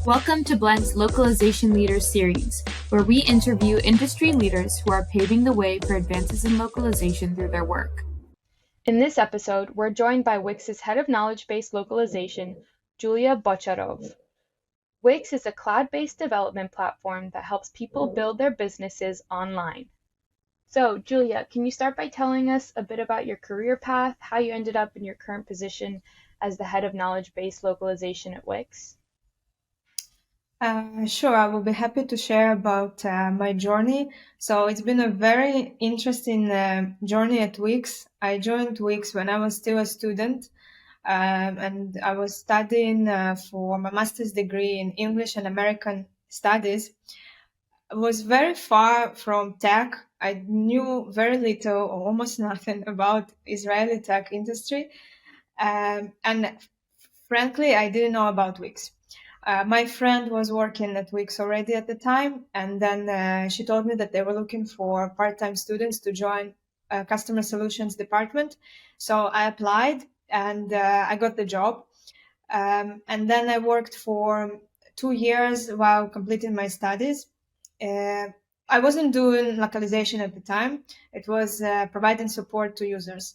Welcome to Blend's Localization Leaders series, where we interview industry leaders who are paving the way for advances in localization through their work. In this episode, we're joined by Wix's head of knowledge base localization, Julia Bocharov. Wix is a cloud-based development platform that helps people build their businesses online. So, Julia, can you start by telling us a bit about your career path, how you ended up in your current position as the head of knowledge base localization at Wix? Sure, I will be happy to share about my journey. So it's been a very interesting journey at Wix. I joined Wix when I was still a student, and I was studying for my master's degree in English and American Studies. I was very far from tech. I knew very little or almost nothing about Israeli tech industry, and frankly, I didn't know about Wix. My friend was working at Wix already at the time, and then she told me that they were looking for part-time students to join customer solutions department. So I applied, and I got the job. And then I worked for 2 years while completing my studies. Uh, I wasn't doing localization at the time. It was providing support to users.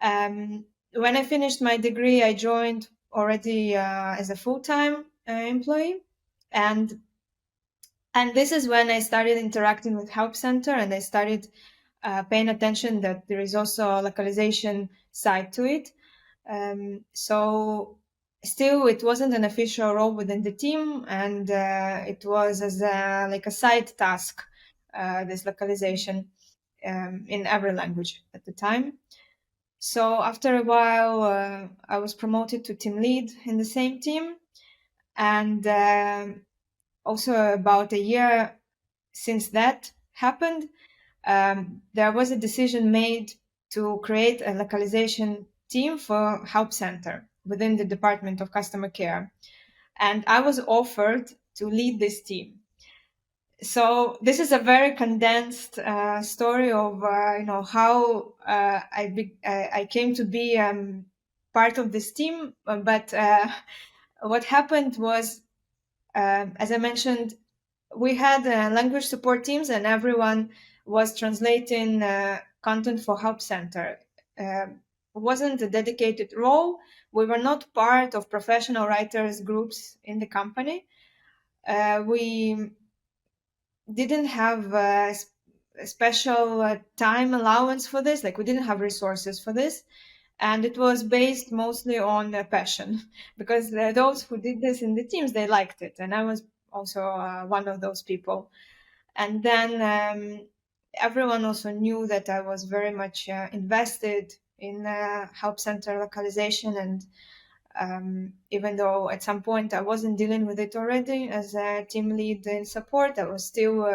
When I finished my degree, I joined already as a full-time employee, and this is when I started interacting with Help Center, and I started paying attention that there is also a localization side to it. So still, it wasn't an official role within the team, and it was as like a side task, this localization in every language at the time. So after a while, I was promoted to team lead in the same team. And also about a year since that happened, there was a decision made to create a localization team for Help Center within the Department of Customer Care. And I was offered to lead this team. So this is a very condensed story of how I came to be part of this team. But what happened was, as I mentioned, we had language support teams, and everyone was translating content for Help Center. It wasn't a dedicated role. We were not part of professional writers groups in the company. We didn't have a special time allowance for this. Like, we didn't have resources for this. And it was based mostly on passion, because those who did this in the teams, they liked it. And I was also one of those people. And then everyone also knew that I was very much invested in Help Center localization. And even though at some point I wasn't dealing with it already as a team lead in support, I was still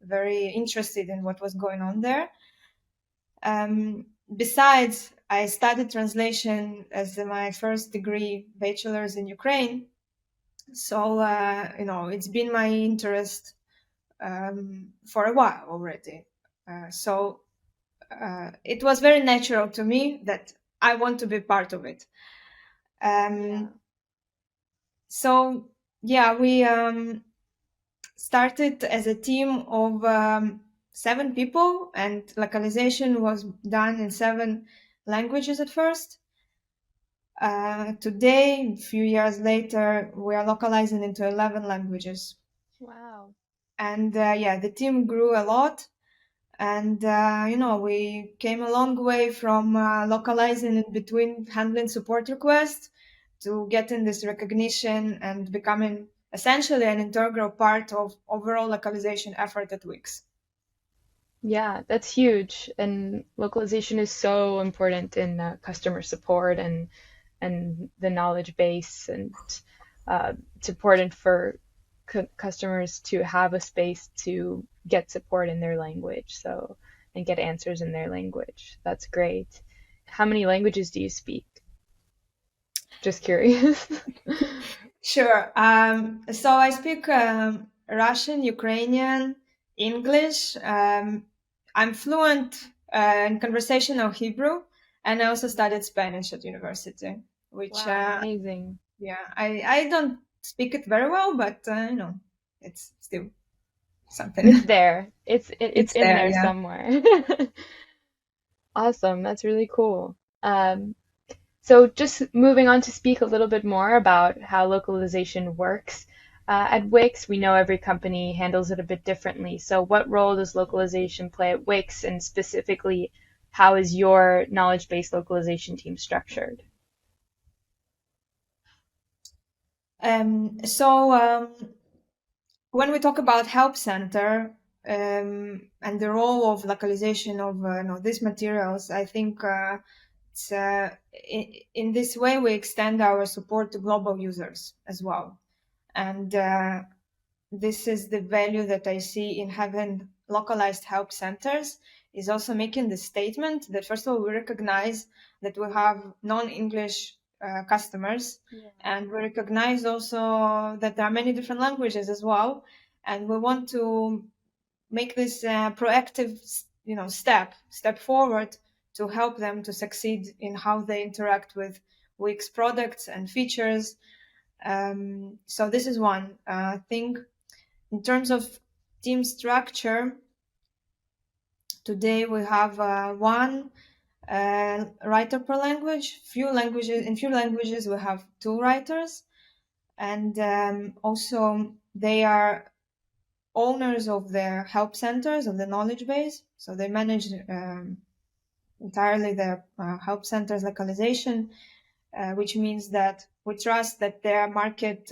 very interested in what was going on there. Besides, I studied translation as my first degree, bachelor's in Ukraine. So, it's been my interest for a while already. So it was very natural to me that I want to be part of it. So, yeah, we started as a team of 7 people, and localization was done in 7 languages at first. Today, a few years later, we are localizing into 11 languages. Wow. And the team grew a lot. And, we came a long way from localizing in between handling support requests to getting this recognition and becoming essentially an integral part of overall localization effort at Wix. Yeah, that's huge. And localization is so important in customer support and the knowledge base, and it's important for customers to have a space to get support in their language, so and get answers in their language. That's great. How many languages do you speak? Just curious. Sure. So I speak Russian, Ukrainian, English. I'm fluent in conversational Hebrew, and I also studied Spanish at university, which Wow, amazing. yeah, I don't speak it very well, but it's still something. It's there. It's It's in there, there yeah. somewhere. Awesome. That's really cool. So just moving on to speak a little bit more about how localization works. At Wix, we know every company handles it a bit differently. So what role does localization play at Wix, and specifically, how is your knowledge-based localization team structured? So when we talk about help center and the role of localization of these materials, I think it's in this way we extend our support to global users as well, and this is the value that I see in having localized help centers, is also making the statement that first of all we recognize that we have non-English customers, Yeah. and we recognize also that there are many different languages as well, and we want to make this proactive step forward to help them to succeed in how they interact with Wix products and features. So this is one thing. In terms of team structure, today we have one writer per language. In few languages we have two writers, and also they are owners of their help centers of the knowledge base. So they manage entirely their help centers localization, which means that we trust that they're market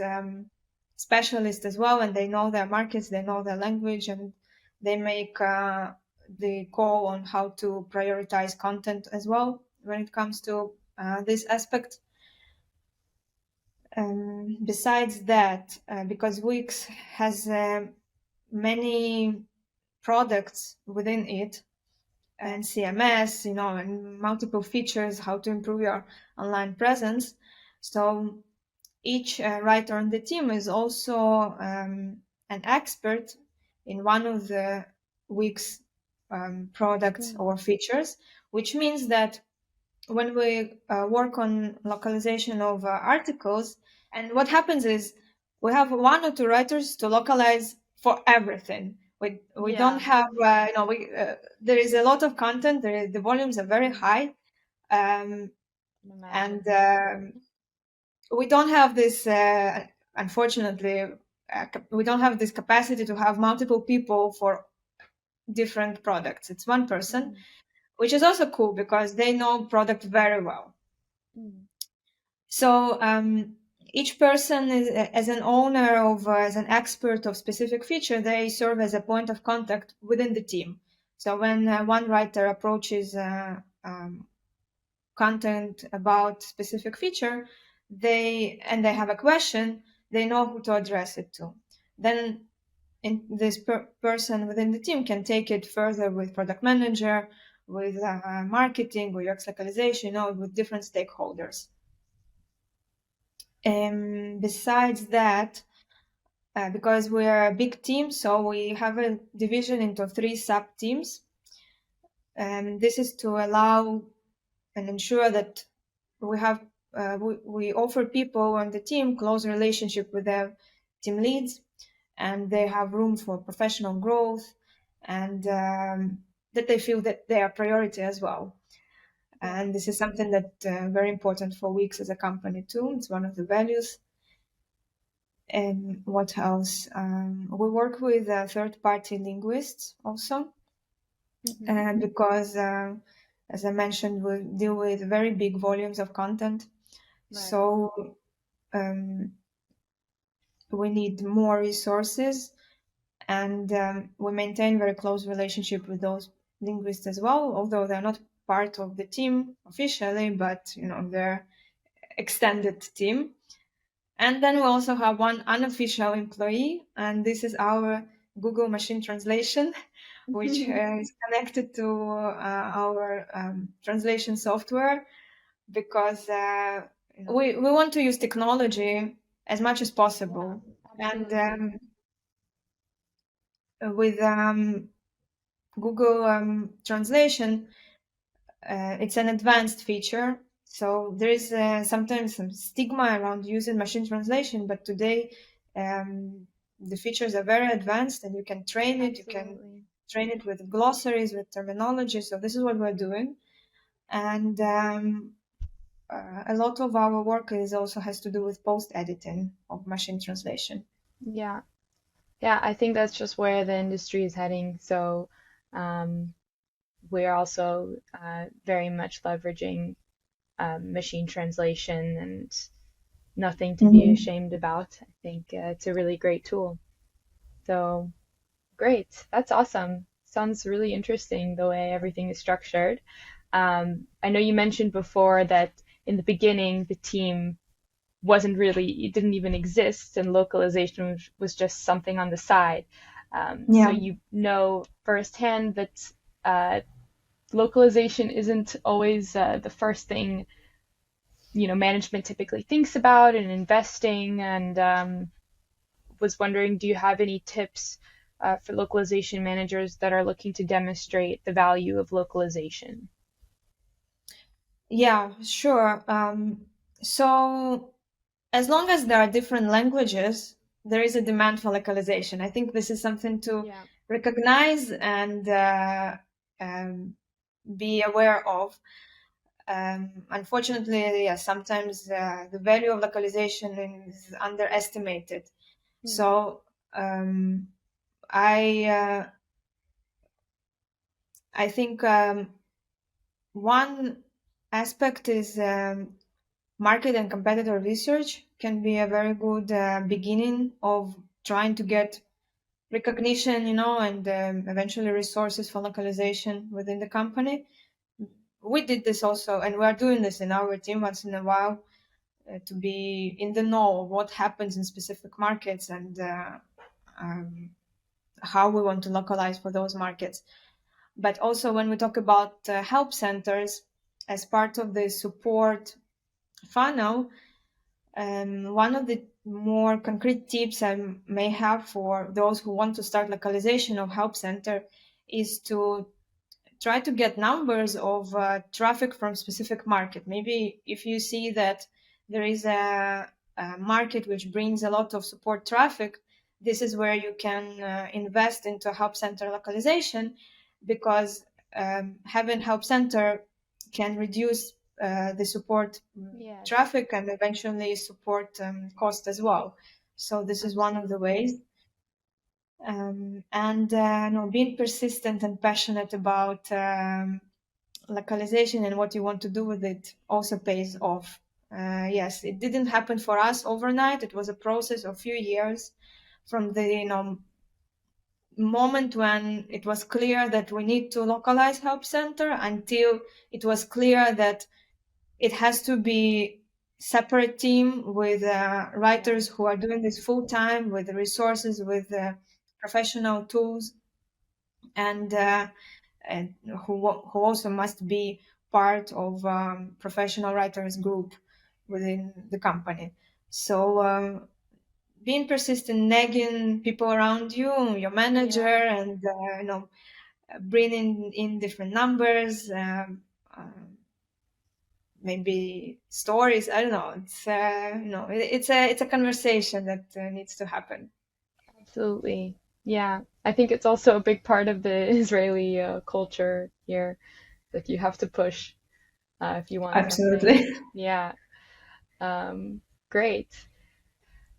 specialists as well, and they know their markets, they know their language, and they make the call on how to prioritize content as well when it comes to this aspect. Besides that, because Wix has many products within it, and CMS, and multiple features, how to improve your online presence. So each writer on the team is also an expert in one of the Wix products or features, which means that when we work on localization of articles, and what happens is we have one or two writers to localize for everything. We don't Yeah, have there is a lot of content. The volumes are very high, can and imagine. we don't have this. Unfortunately, we don't have this capacity to have multiple people for different products. It's one person, Mhm. which is also cool because they know product very well. Mhm. So each person is, as an owner of, as an expert of specific feature, they serve as a point of contact within the team. So when one writer approaches content about specific feature, they have a question, they know who to address it to. Then this person within the team can take it further with product manager, with marketing, with UX localization, with different stakeholders. Besides that, because we are a big team, so we have a division into 3 sub teams. And this is to allow and ensure that we have we offer people on the team close relationship with their team leads, and they have room for professional growth, and that they feel that they are priority as well. And this is something that very important for Wix as a company too. It's one of the values. And what else? We work with third-party linguists also, Mhm. because, as I mentioned, we deal with very big volumes of content. Right. So we need more resources, and we maintain very close relationship with those linguists as well, although they're not part of the team officially, but they're extended team. And then we also have one unofficial employee, and this is our Google machine translation, which is connected to our translation software, because we want to use technology as much as Yeah, possible. And absolutely. with Google translation, it's an advanced feature. So there is sometimes some stigma around using machine translation, but today the features are very advanced and you can train it. You can Absolutely. train it with glossaries, with terminology. So this is what we're doing. And a lot of our work is also has to do with post editing of machine translation. Yeah. Yeah, I think that's just where the industry is heading. So um, we're also very much leveraging machine translation and nothing to be Mhm. ashamed about. I think it's a really great tool. So great. That's awesome. Sounds really interesting the way everything is structured. I know you mentioned before that in the beginning, the team wasn't really, it didn't even exist, and localization was just something on the side. So Yeah. you know firsthand that localization isn't always the first thing, management typically thinks about in investing, and was wondering, do you have any tips for localization managers that are looking to demonstrate the value of localization? Yeah, sure. So as long as there are different languages, there is a demand for localization. I think this is something to Yeah, recognize and um, be aware of. Unfortunately, yeah, sometimes the value of localization is underestimated. hmm. So um, I uh, I think one aspect is market and competitor research can be a very good beginning of trying to get recognition, and eventually resources for localization within the company. We did this also, and we are doing this in our team once in a while to be in the know of what happens in specific markets and um, how we want to localize for those markets. But also, when we talk about help centers as part of the support funnel, one of the more concrete tips I may have for those who want to start localization of help center is to try to get numbers of traffic from specific market. Maybe if you see that there is a market which brings a lot of support traffic, this is where you can invest into help center localization, because having help center can reduce the support Yes, traffic and eventually support cost as well. So this is one of the absolutely. ways. And no, being persistent and passionate about localization and what you want to do with it also pays off. Yes, it didn't happen for us overnight. It was a process of a few years from the moment when it was clear that we need to localize help center until it was clear that it has to be separate team with Yeah, writers who are doing this full time with the resources, with professional tools, and who also must be part of professional writers group within the company. So being persistent, nagging people around you, your manager, yeah, and bringing in different numbers, maybe stories. I don't know. It's it's a conversation that needs to happen. absolutely. Yeah, I think it's also a big part of the Israeli culture here that you have to push if you want something. Absolutely. Yeah, great.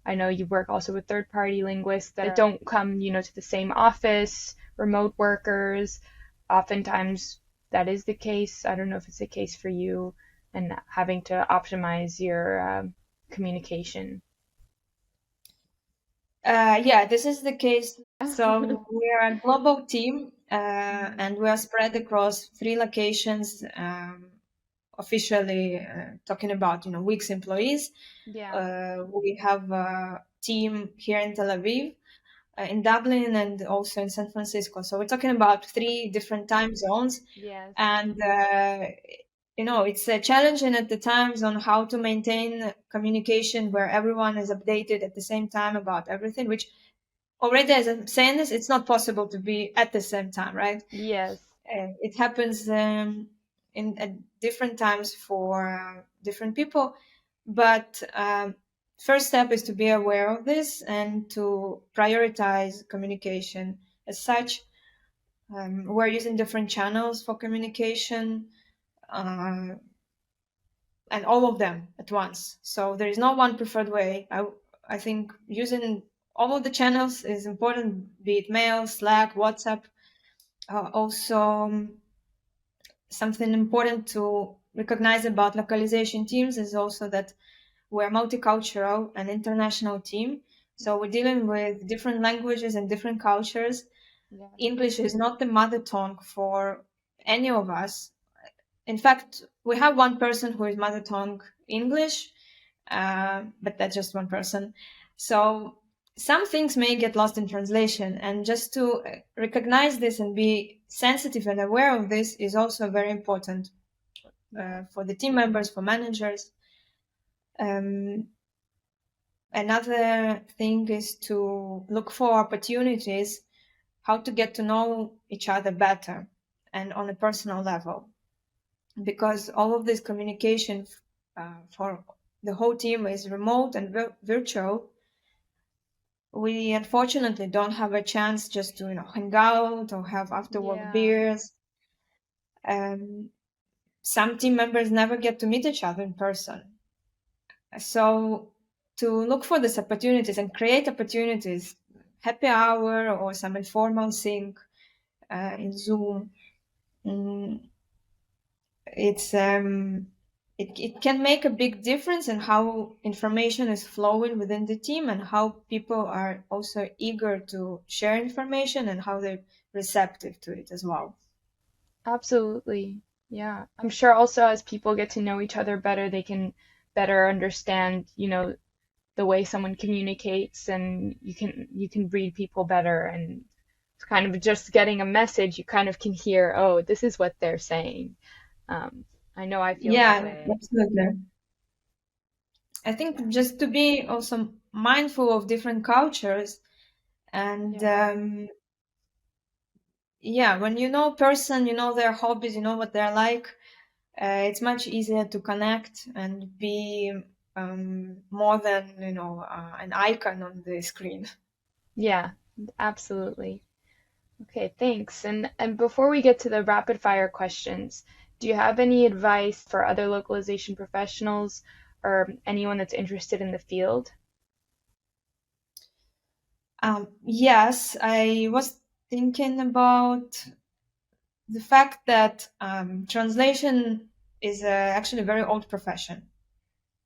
I know you work also with third-party linguists that don't come, to the same office, remote workers. Oftentimes that is the case. I don't know if it's the case for you, and having to optimize your communication. Yeah, this is the case. So we are a global team, Mhm. and we are spread across 3 locations. Officially, talking about Wix employees. Yeah. We have a team here in Tel Aviv, in Dublin, and also in San Francisco. So we're talking about 3 different time zones, Yes. and it's challenging at the times on how to maintain communication where everyone is updated at the same time about everything, which already, as I'm saying this, it's not possible to be at the same time, right? Yes. It happens in at different times for different people. But first step is to be aware of this and to prioritize communication as such. We're using different channels for communication, and all of them at once. So there is no one preferred way. I think using all of the channels is important, be it mail, Slack, WhatsApp. Also, something important to recognize about localization teams is also that we're multicultural and international team. So we're dealing with different languages and different cultures. Yeah. English is not the mother tongue for any of us. In fact, we have one person who is mother tongue English, but that's just one person. So some things may get lost in translation, and just to recognize this and be sensitive and aware of this is also very important for the team members, for managers. Another thing is to look for opportunities, how to get to know each other better and on a personal level, because all of this communication for the whole team is remote and virtual. We unfortunately don't have a chance just to hang out or have after work beers. Some team members never get to meet each other in person. So to look for these opportunities and create opportunities, happy hour or some informal thing in Zoom, it can make a big difference in how information is flowing within the team and how people are also eager to share information and how they're receptive to it as well. Absolutely. Yeah. I'm sure also as people get to know each other better, they can better understand, the way someone communicates, and you can read people better, and it's kind of just getting a message, you kind of can hear, oh, this is what they're saying. I know I feel that Yeah, way. absolutely. I think just to be also mindful of different cultures and when you know a person, you know their hobbies, you know what they're like, it's much easier to connect and be more than an icon on the screen. Yeah, absolutely. Okay, thanks. And before we get to the rapid fire questions, do you have any advice for other localization professionals or anyone that's interested in the field? Yes, I was thinking about the fact that translation is actually a very old profession.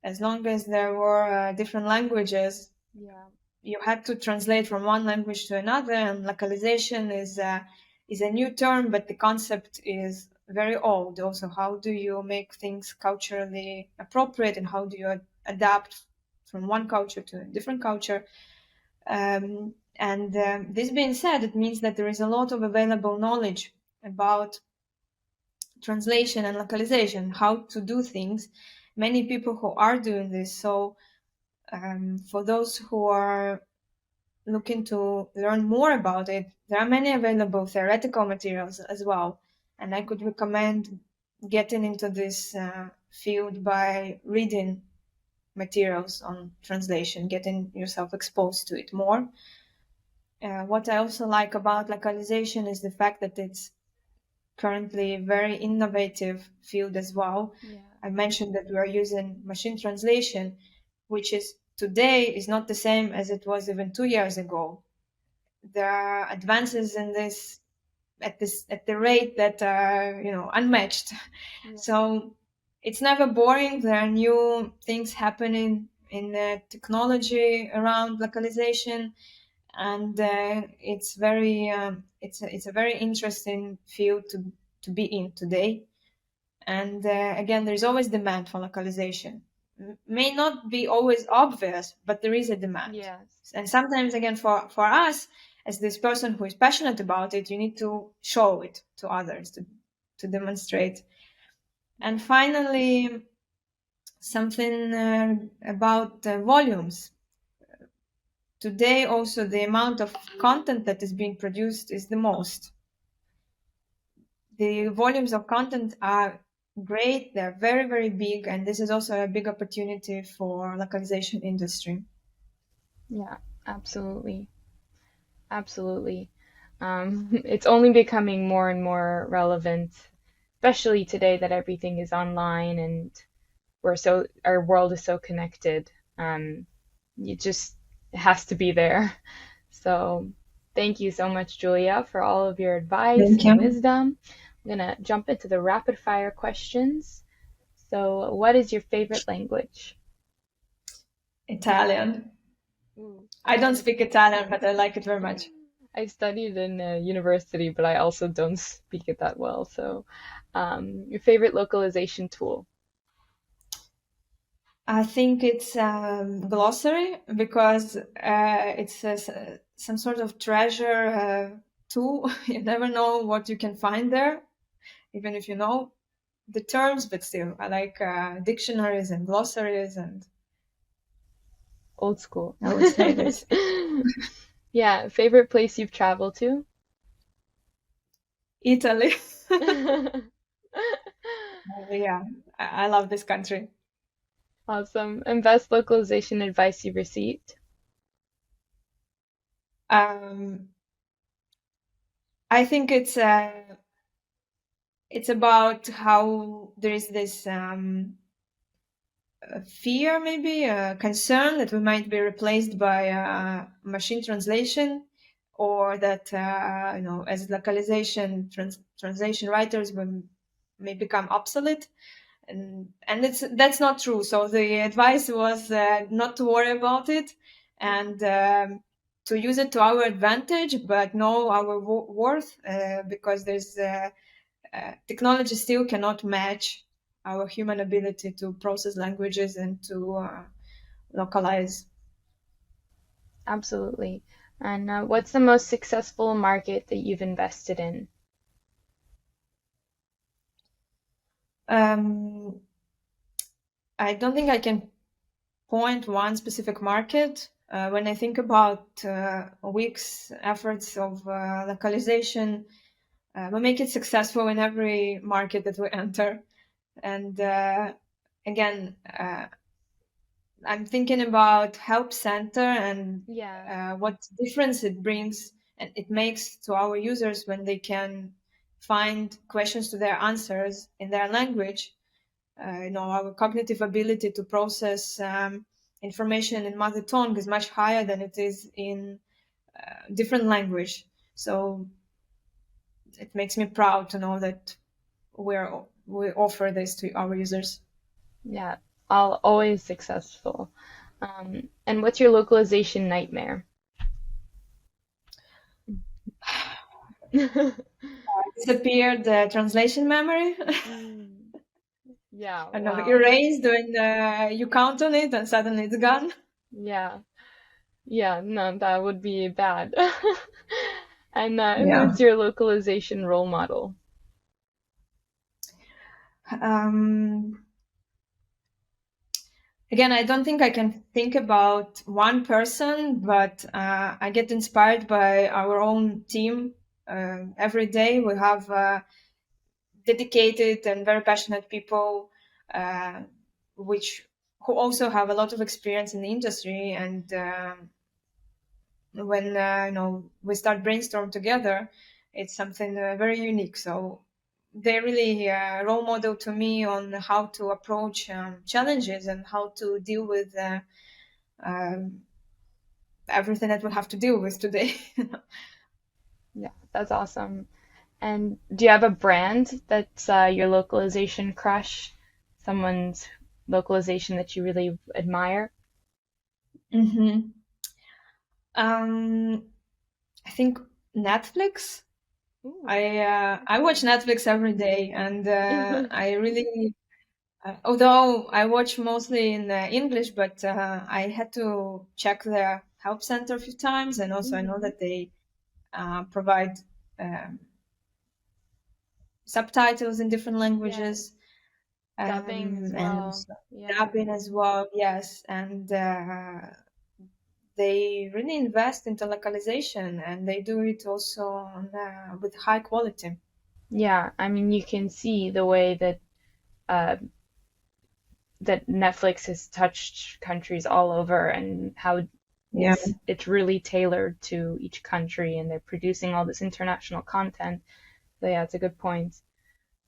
As long as there were different languages, Yeah. you had to translate from one language to another, and localization is a new term, but the concept is very old. Also, how do you make things culturally appropriate, and how do you adapt from one culture to a different culture? And this being said, it means that there is a lot of available knowledge about translation and localization, how to do things. Many people who are doing this. So for those who are looking to learn more about it, there are many available theoretical materials as well. And I could recommend getting into this field by reading materials on translation, getting yourself exposed to it more. What I also like about localization is the fact that it's currently a very innovative field as well. Yeah. I mentioned that we are using machine translation, which is today is not the same as it was even 2 years ago. There are advances in this at the rate that are unmatched. Yeah. So it's never boring. There are new things happening in the technology around localization, and it's a very interesting field to be in today. And again, there's always demand for localization. May not be always obvious, but there is a demand. Yes. And sometimes, again, for us, as this person who is passionate about it, you need to show it to others to demonstrate. And finally, something about volumes. Today, also, the amount of content that is being produced is the most. The volumes of content are great. They're very, very big, and this is also a big opportunity for localization industry. Yeah, absolutely. Absolutely. It's only becoming more and more relevant, especially today that everything is online and our world is so connected. You just it has to be there. So thank you so much, Julia, for all of your advice Thank and you. wisdom. I'm gonna jump into the rapid fire questions. So, what is your favorite language? Italian. Ooh, I don't okay. speak Italian, but I like it very much. I studied in university, but I also don't speak it that well. So, your favorite localization tool? I think it's glossary because it's some sort of treasure tool. You never know what you can find there, even if you know the terms, but still, I like dictionaries and glossaries, and Old school. I would say this. Yeah, favorite place you've traveled to? Italy. Yeah, I love this country. Awesome. And best localization advice you've received? Um, I think it's about how there is this fear, maybe a concern that we might be replaced by machine translation, or that as localization translation writers we may become obsolete, and that's not true. So the advice was not to worry about it, and to use it to our advantage, but know our worth, because there's technology still cannot match our human ability to process languages and to localize. Absolutely. And what's the most successful market that you've invested in? Um, I don't think I can point one specific market. When I think about Wix efforts of localization, we make it successful in every market that we enter. And again, I'm thinking about help center and Yeah, what difference it brings and it makes to our users when they can find questions to their answers in their language. Our cognitive ability to process information in mother tongue is much higher than it is in different language. So it makes me proud to know that we offer this to our users. yeah, all always successful. And what's your localization nightmare? Disappeared the translation memory. Mm, yeah, I know, wow. erased when you count on it and suddenly it's gone. Yeah, yeah, no, that would be bad. And who Yeah. is your localization role model? Um, Again, I don't think I can think about one person, but I get inspired by our own team. Every day we have dedicated and very passionate people, uh, which who also have a lot of experience in the industry. And when we start brainstorm together, it's something very unique. So they really role model to me on how to approach challenges and how to deal with um, everything that we have to deal with today. Yeah, that's awesome. And do you have a brand that's your localization crush? Someone's localization that you really admire? hmm um, I think Netflix. Ooh. I watch Netflix every day, and I really, although I watch mostly in English, but I had to check their help center a few times, and also I know Hmm. that they provide um, subtitles in different Yeah, languages, dubbing as and well. also Yeah. dubbing as well. Yes, and they really invest into localization, and they do it also with high quality. Yeah, I mean, you can see the way that uh, that Netflix has touched countries all over, and how Yeah. it's really tailored to each country, and they're producing all this international content. So yeah, it's a good point.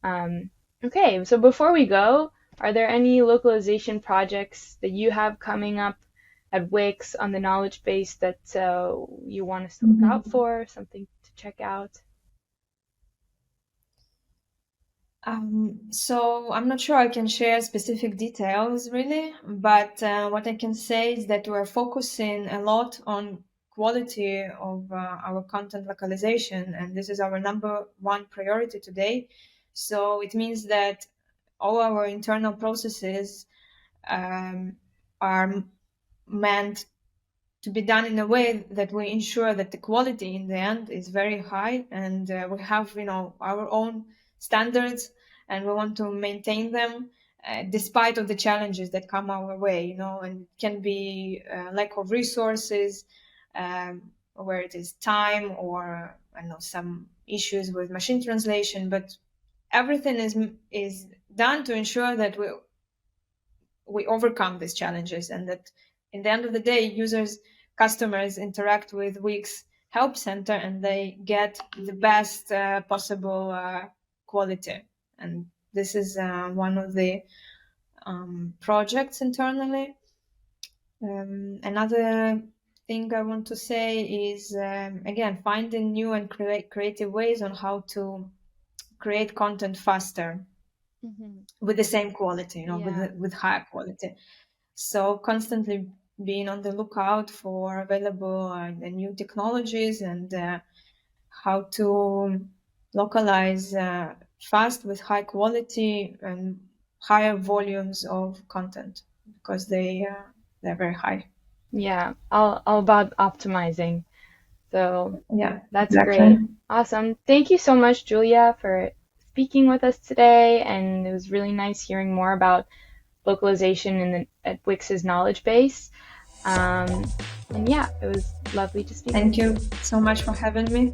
Um, okay, so before we go, are there any localization projects that you have coming up at Wix on the knowledge base that you want us to look out Mhm. for, something to check out? So I'm not sure I can share specific details really, but what I can say is that we're focusing a lot on quality of our content localization, and this is our number one priority today. So it means that all our internal processes um, are meant to be done in a way that we ensure that the quality in the end is very high, and we have our own standards, and we want to maintain them despite of the challenges that come our way, and it can be lack of resources, where it is time, or I know some issues with machine translation, but everything is done to ensure that we overcome these challenges, and that in the end of the day, customers interact with Wix Help Center, and they get the best possible quality. And this is one of the projects internally. Another thing I want to say is, again, finding new and creative ways on how to create content faster Hmm. with the same quality, Yeah. with higher quality. So constantly being on the lookout for available new technologies, and how to localize fast with high quality and higher volumes of content, because they're very high. Yeah, all about optimizing. So Yeah, that's exactly. great. Awesome. Thank you so much, Julia, for speaking with us today. And it was really nice hearing more about localization in at Wix's knowledge base. Um, and yeah, it was lovely to speak with Thank you. you so much for having me.